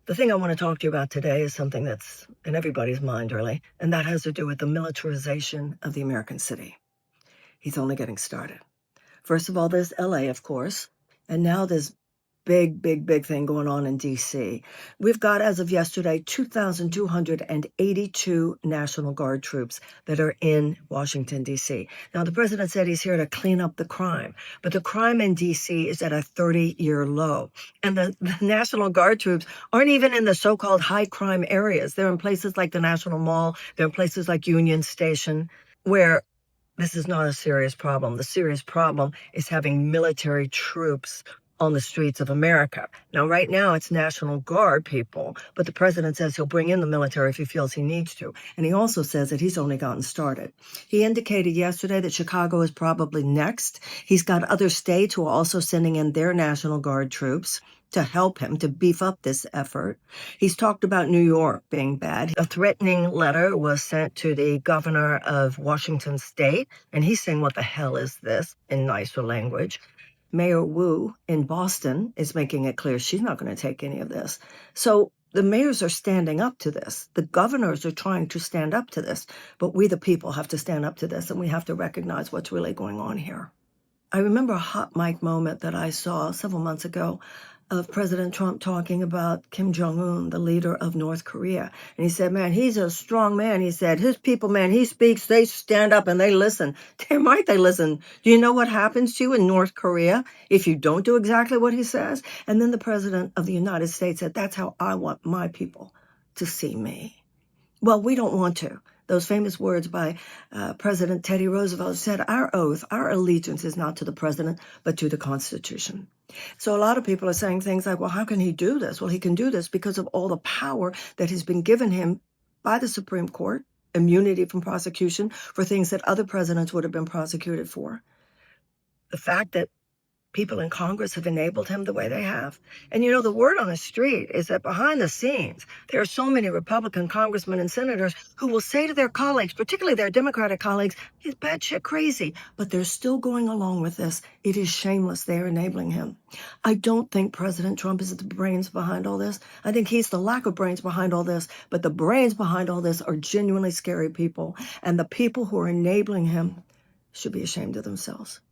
The thing I want to talk to you about today is something that's in everybody's mind, really, and that has to do with the militarization of the American city. He's only getting started. First of all, there's LA, of course, and now there's big thing going on in D.C. We've got, as of yesterday, 2,282 National Guard troops that are in Washington, D.C. Now, the president said he's here to clean up the crime, but the crime in D.C. is at a 30-year low. And the National Guard troops aren't even in the so-called high crime areas. They're in places like the National Mall. They're in places like Union Station, where this is not a serious problem. The serious problem is having military troops on the streets of America. Now, right now, it's National Guard people, but the president says he'll bring in the military if he feels he needs to. And he also says that he's only gotten started. He indicated yesterday that Chicago is probably next. He's got other states who are also sending in their National Guard troops to help him to beef up this effort. He's talked about New York being bad. A threatening letter was sent to the governor of Washington State, and he's saying, what the hell is this, in nicer language. Mayor Wu in Boston is making it clear she's not going to take any of this. So the mayors are standing up to this. The governors are trying to stand up to this. But we, the people, have to stand up to this, and we have to recognize what's really going on here. I remember a hot mic moment that I saw several months ago of President Trump talking about Kim Jong-un, the leader of North Korea. And he said, man, he's a strong man. He said, his people, man, he speaks, they stand up and they listen. Damn right they listen. Do you know what happens to you in North Korea if you don't do exactly what he says? And then the president of the United States said, that's how I want my people to see me. Well, we don't want to. Those famous words by President Teddy Roosevelt said, our oath, our allegiance is not to the president, but to the Constitution. So a lot of people are saying things like, well, how can he do this? Well, he can do this because of all the power that has been given him by the Supreme Court, immunity from prosecution for things that other presidents would have been prosecuted for. The fact that people in Congress have enabled him the way they have. And you know, the word on the street is that behind the scenes, there are so many Republican congressmen and senators who will say to their colleagues, particularly their Democratic colleagues, he's batshit crazy, but they're still going along with this. It is shameless. They're enabling him. I don't think President Trump is the brains behind all this. I think he's the lack of brains behind all this, but the brains behind all this are genuinely scary people. And the people who are enabling him should be ashamed of themselves.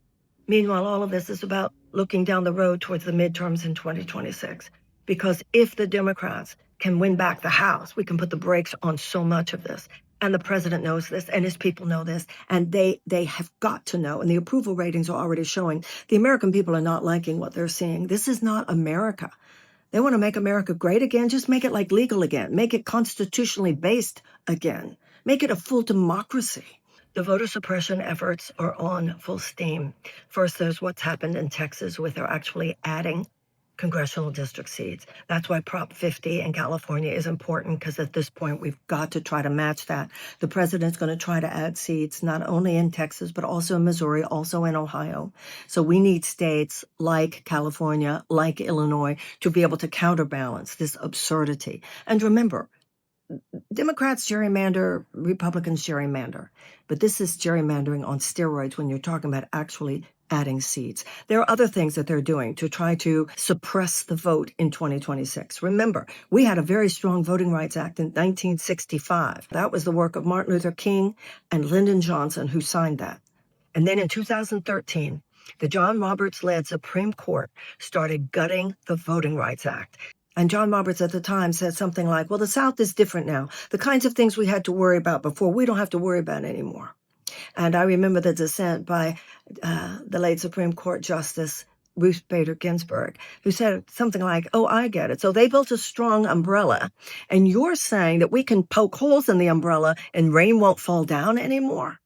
Meanwhile, all of this is about looking down the road towards the midterms in 2026. Because if the Democrats can win back the House, we can put the brakes on so much of this. And the president knows this, and his people know this, and they have got to know. And the approval ratings are already showing the American people are not liking what they're seeing. This is not America. They want to make America great again. Just make it like legal again. Make it constitutionally based again. Make it a full democracy. The voter suppression efforts are on full steam. First, there's what's happened in Texas where they're actually adding congressional district seats. That's why Prop 50 in California is important, because at this point, we've got to try to match that. The president's going to try to add seats, not only in Texas, but also in Missouri, also in Ohio. So we need states like California, like Illinois, to be able to counterbalance this absurdity. And remember, Democrats gerrymander, Republicans gerrymander. But this is gerrymandering on steroids when you're talking about actually adding seats. There are other things that they're doing to try to suppress the vote in 2026. Remember, we had a very strong Voting Rights Act in 1965. That was the work of Martin Luther King and Lyndon Johnson, who signed that. And then in 2013, the John Roberts-led Supreme Court started gutting the Voting Rights Act. And John Roberts at the time said something like, well, the South is different now. The kinds of things we had to worry about before, we don't have to worry about anymore. And I remember the dissent by the late Supreme Court Justice Ruth Bader Ginsburg, who said something like, oh, I get it. So they built a strong umbrella, and you're saying that we can poke holes in the umbrella and rain won't fall down anymore?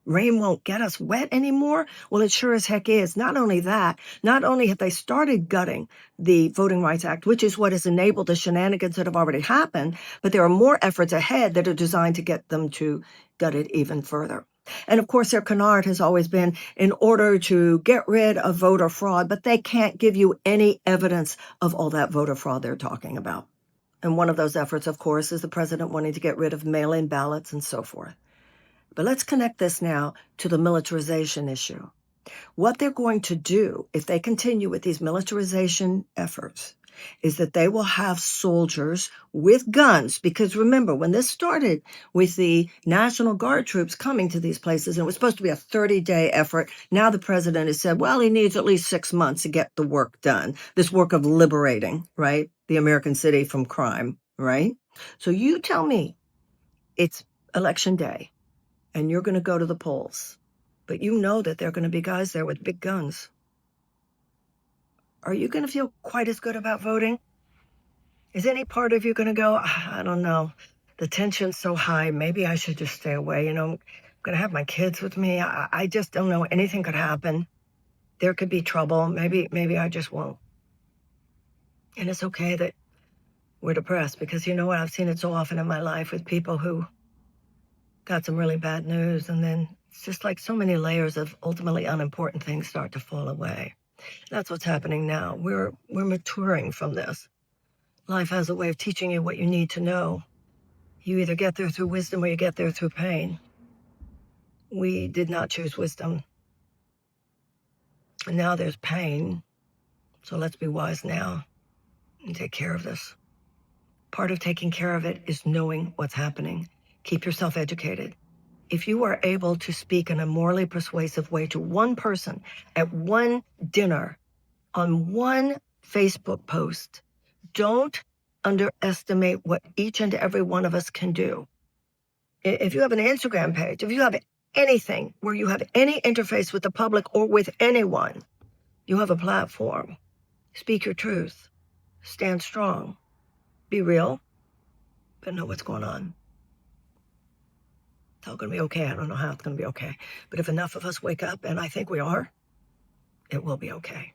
Rain won't get us wet anymore? Well, it sure as heck is. Not only that, not only have they started gutting the Voting Rights Act, which is what has enabled the shenanigans that have already happened, but there are more efforts ahead that are designed to get them to gut it even further. And of course, their canard has always been in order to get rid of voter fraud, but they can't give you any evidence of all that voter fraud they're talking about. And one of those efforts, of course, is the president wanting to get rid of mail-in ballots and so forth. But let's connect this now to the militarization issue. What they're going to do if they continue with these militarization efforts is that they will have soldiers with guns. Because remember, when this started with the National Guard troops coming to these places, and it was supposed to be a 30-day effort, now the president has said, well, he needs at least 6 months to get the work done. This work of liberating, right, the American city from crime, right? So you tell me it's election day and you're going to go to the polls, but you know that there are going to be guys there with big guns. Are you going to feel quite as good about voting? Is any part of you going to go, I don't know, the tension's so high, maybe I should just stay away. I'm going to have my kids with me. I just don't know. Anything could happen. There could be trouble. Maybe I just won't. And it's okay that we're depressed, because you know what? I've seen it so often in my life with people who got some really bad news, and then it's just like so many layers of ultimately unimportant things start to fall away. That's what's happening now. We're maturing from this. Life has a way of teaching you what you need to know. You either get there through wisdom or you get there through pain. We did not choose wisdom. And now there's pain. So let's be wise now and take care of this. Part of taking care of it is knowing what's happening. Keep yourself educated. If you are able to speak in a morally persuasive way to one person at one dinner, on one Facebook post, don't underestimate what each and every one of us can do. If you have an Instagram page, if you have anything where you have any interface with the public or with anyone, you have a platform. Speak your truth. Stand strong. Be real, but know what's going on. It's all going to be okay. I don't know how it's going to be okay. But if enough of us wake up, and I think we are, it will be okay.